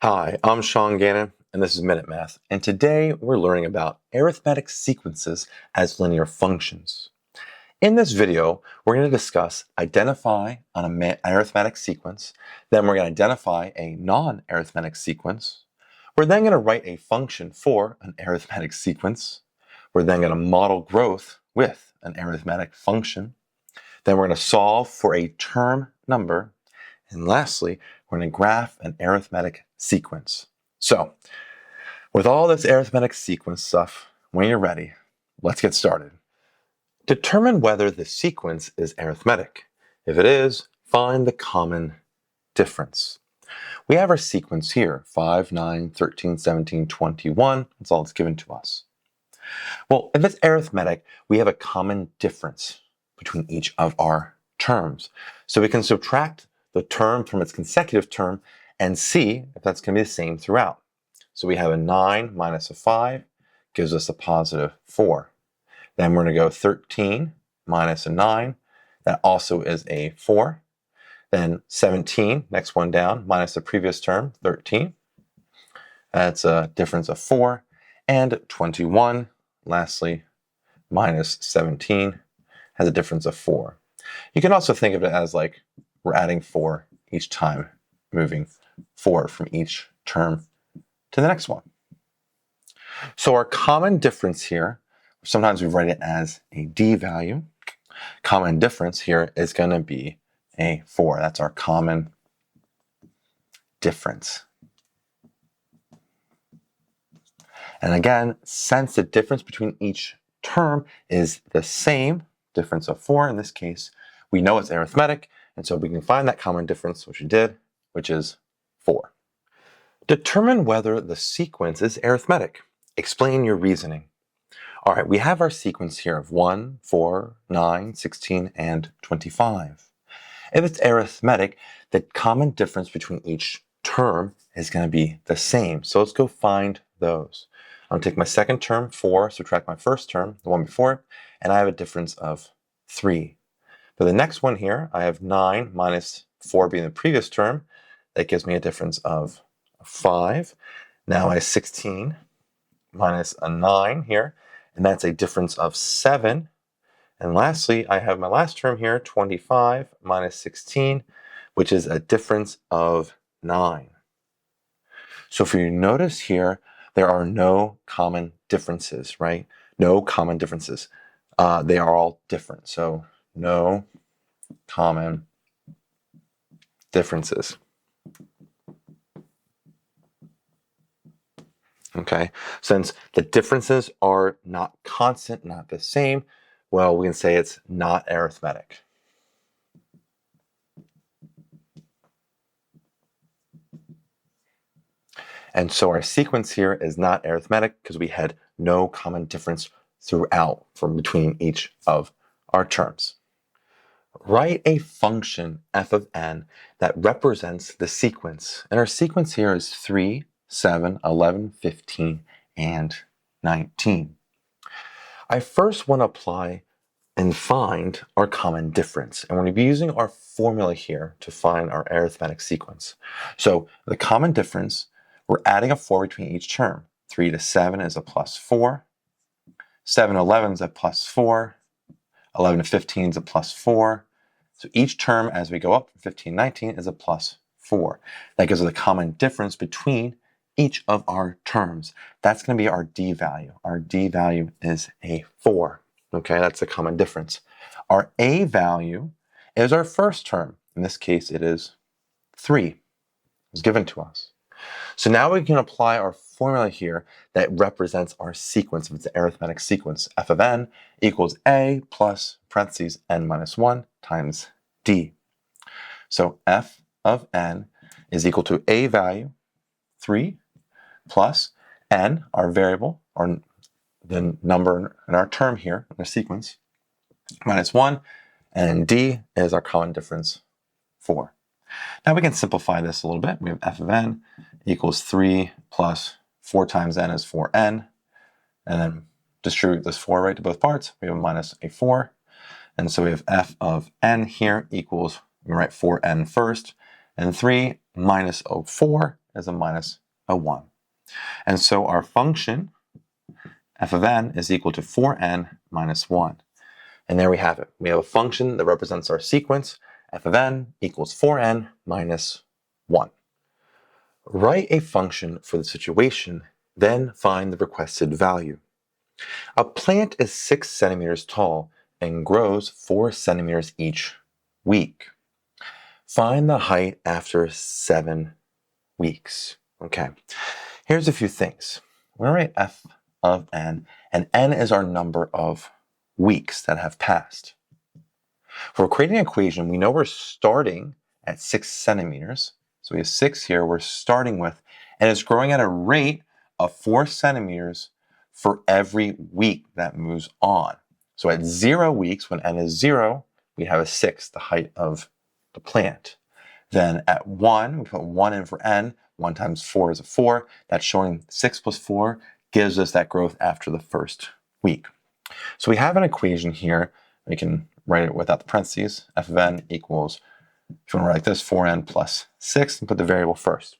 Hi, I'm Sean Gannon, and this is Minute Math. And today we're learning about arithmetic sequences as linear functions. In this video, we're going to discuss identify an arithmetic sequence, then we're going to identify a non-arithmetic sequence. We're then going to write a function for an arithmetic sequence. We're then going to model growth with an arithmetic function. Then we're going to solve for a term number. And lastly, we're going to graph an arithmetic sequence. So, with all this arithmetic sequence stuff, when you're ready, let's get started. Determine whether the sequence is arithmetic. If it is, find the common difference. We have our sequence here, 5, 9, 13, 17, 21. That's all that's given to us. Well, if it's arithmetic, we have a common difference between each of our terms. So we can subtract the term from its consecutive term and see if that's going to be the same throughout. So we have a 9 minus a 5 gives us a positive 4. Then we're going to go 13 minus a 9. That also is a 4. Then 17, next one down, minus the previous term, 13. That's a difference of 4. And 21, lastly, minus 17 has a difference of 4. You can also think of it as like we're adding 4 each time, moving 4 from each term to the next one. So our common difference here, sometimes we write it as a D value. Common difference here is going to be a 4. That's our common difference. And again, since the difference between each term is the same, difference of 4 in this case, we know it's arithmetic, and so we can find that common difference, which we did, which is 4. Determine whether the sequence is arithmetic. Explain your reasoning. All right, we have our sequence here of 1, 4, 9, 16, and 25. If it's arithmetic, the common difference between each term is going to be the same. So let's go find those. I'm going to take my second term, 4, subtract my first term, the one before it, and I have a difference of 3. For the next one here, I have 9 minus 4 being the previous term. That gives me a difference of 5. Now I have 16 minus a 9 here, and that's a difference of 7. And lastly, I have my last term here, 25 minus 16, which is a difference of 9. So if you notice here, there are no common differences, right? No common differences. They are all different. So no common differences. Okay, since the differences are not constant, not the same, well, we can say it's not arithmetic. And so our sequence here is not arithmetic because we had no common difference throughout from between each of our terms. Write a function f of n that represents the sequence. And our sequence here is 3, 7, 11, 15, and 19. I first want to apply and find our common difference. And we're going to be using our formula here to find our arithmetic sequence. So the common difference, we're adding a 4 between each term. 3 to 7 is a plus 4. 7 to 11 is a plus 4. 11 to 15 is a plus 4. So each term as we go up from 15 to 19 is a plus 4. That gives us the common difference between each of our terms. That's going to be our D value. Our D value is a 4. Okay, that's the common difference. Our A value is our first term. In this case, it is 3. It's given to us. So now we can apply our formula here that represents our sequence. If it's an arithmetic sequence, f of n equals a plus parentheses n minus 1 times d. So f of n is equal to a value, 3, plus n, our variable, or the number in our term here, in the sequence, minus 1, and d is our common difference, 4. Now we can simplify this a little bit. We have f of n equals 3 plus 4 times n is 4n. And then distribute this 4 right to both parts. We have a minus a 4. And so we have f of n here equals, we write 4n first, and 3 minus 4 is a minus a 1. And so our function, f of n, is equal to 4n minus 1. And there we have it. We have a function that represents our sequence, f of n equals 4n minus 1. Write a function for the situation, then find the requested value. A plant is 6 centimeters tall and grows 4 centimeters each week. Find the height after 7 weeks. Okay, here's a few things. We're going to write f of n, and n is our number of weeks that have passed. For creating an equation, we know we're starting at 6 centimeters. So we have 6 here we're starting with, and it's growing at a rate of 4 centimeters for every week that moves on. So at 0 weeks, when n is 0, we have a 6, the height of the plant. Then at 1, we put 1 in for n. 1 times 4 is a 4. That's showing 6 plus 4 gives us that growth after the first week. So we have an equation here. We can write it without the parentheses. F of n equals, if you want to write like this, 4n plus 6, and put the variable first.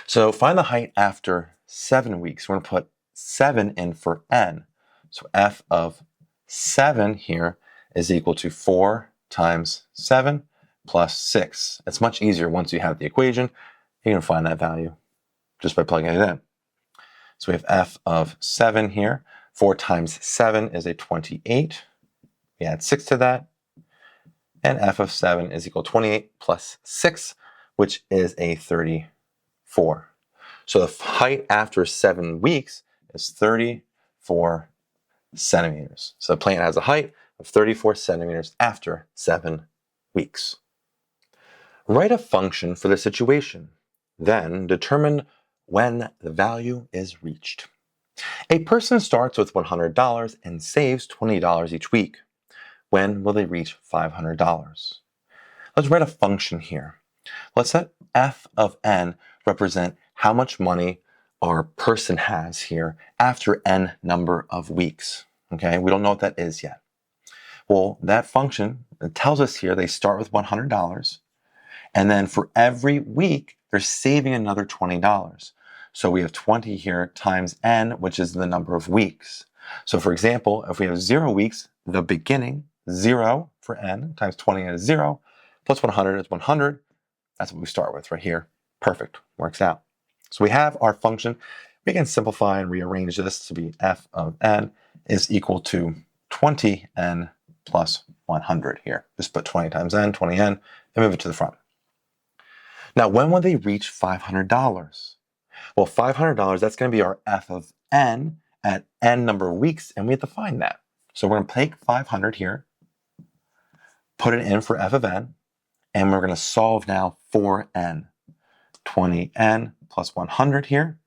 So find the height after 7 weeks. We're going to put 7 in for n. So f of 7 here is equal to 4 times 7 plus 6. It's much easier once you have the equation. You can find that value just by plugging it in. So we have f of 7 here. 4 times 7 is a 28. We add 6 to that. And f of 7 is equal to 28 plus 6, which is a 34. So the height after 7 weeks is 34 centimeters. So the plant has a height of 34 centimeters after 7 weeks. Write a function for the situation. Then determine when the value is reached. A person starts with $100 and saves $20 each week. When will they reach $500? Let's write a function here. Let's let f of n represent how much money our person has here after n number of weeks. Okay, we don't know what that is yet. Well, that function, it tells us here they start with $100, and then for every week, they're saving another $20. So we have 20 here times n, which is the number of weeks. So for example, if we have 0 weeks, the beginning, 0 for n, times 20 is 0, plus 100 is 100. That's what we start with right here. Perfect, works out. So we have our function. We can simplify and rearrange this to be f of n is equal to 20n plus 100 here. Just put 20 times n, 20n, and move it to the front. Now, when will they reach $500? Well, $500, that's going to be our f of n at n number of weeks, and we have to find that. So we're going to take 500 here, put it in for f of n, and we're going to solve now for n. 20n plus 100 here.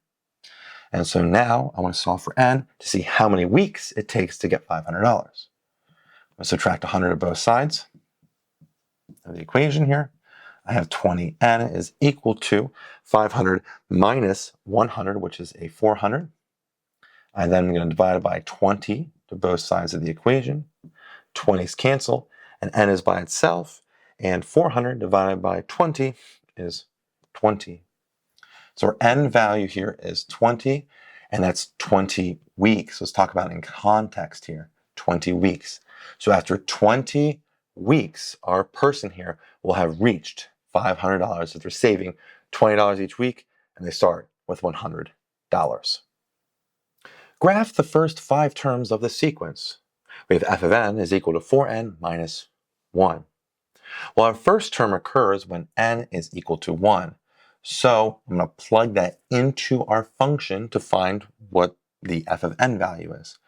And so now I want to solve for n to see how many weeks it takes to get $500. I'm going to subtract 100 of both sides of the equation here. I have 20n is equal to 500 minus 100, which is a 400. And then I'm going to divide it by 20 to both sides of the equation. 20s cancel, and n is by itself. And 400 divided by 20 is 20. So our n value here is 20, and that's 20 weeks. Let's talk about it in context here. 20 weeks. So after 20 weeks, our person here will have reached $500 if they're saving $20 each week, and they start with $100. Graph the first 5 terms of the sequence. We have f of n is equal to 4n minus 1. Well, our first term occurs when n is equal to 1. So I'm going to plug that into our function to find what the f of n value is.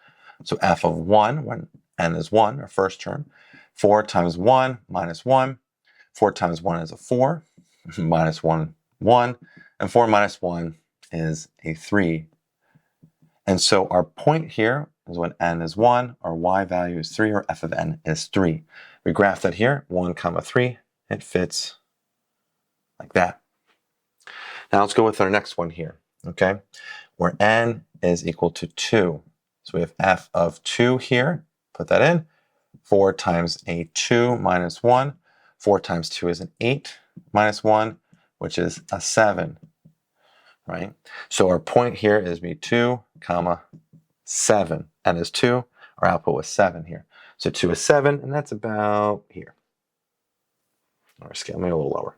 So f of 1, when n is 1, our first term, 4 times 1 minus 1. 4 times 1 is a 4, minus 1, 1, and 4 minus 1 is a 3. And so our point here is when n is 1, our y value is 3, or f of n is 3. We graph that here, 1 comma 3, it fits like that. Now let's go with our next one here, okay? Where n is equal to 2. So we have f of 2 here, put that in. 4 times a 2 minus 1. 4 times 2 is an 8 minus 1. which is a 7, right? So our point here is be 2, comma, 7. N is 2. Our output was 7 here. So 2 is 7, and that's about here. Or scale me a little lower.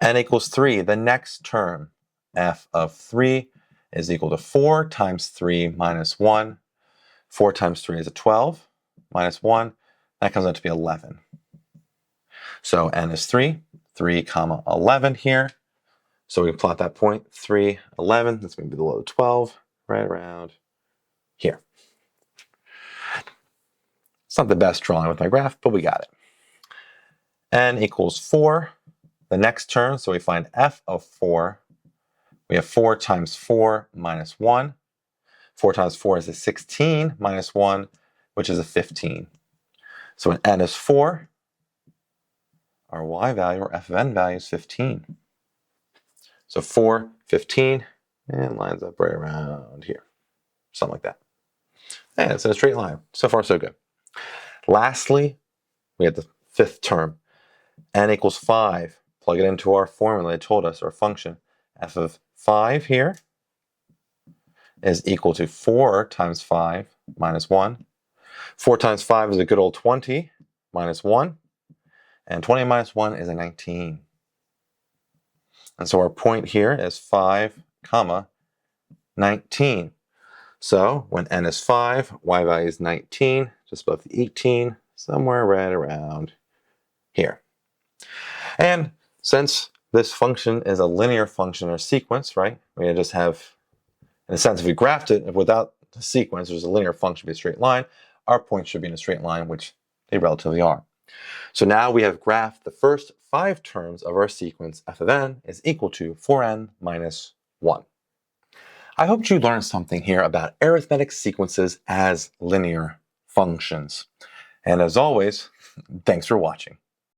N equals 3. The next term, f of 3, is equal to 4 times 3 minus 1. 4 times 3 is a 12, minus 1. That comes out to be 11. So n is 3, 3, comma, 11 here. So we can plot that point, 3, 11. That's going to be below the 12, right around here. It's not the best drawing with my graph, but we got it. N equals 4. The next term, so we find f of 4. We have 4 times 4 minus 1. 4 times 4 is a 16 minus 1, which is a 15. So when n is 4, our y value, or f of n value, is 15. So 4, 15, and lines up right around here. Something like that. And it's in a straight line. So far, so good. Lastly, we have the fifth term. N equals 5. Plug it into our formula. It told us our function. F of 5 here is equal to 4 times 5 minus 1. 4 times 5 is a good old 20 minus 1. And 20 minus 1 is a 19. And so our point here is 5, comma, 19. So when n is 5, y value is 19, just above the 18, somewhere right around here. And since this function is a linear function or sequence, right? We just have, in a sense, if we graphed it, if without the sequence, there's a linear function, be a straight line, our points should be in a straight line, which they relatively are. So now we have graphed the first 5 terms of our sequence. F of n is equal to 4n minus 1. I hope you learned something here about arithmetic sequences as linear functions. And as always, thanks for watching.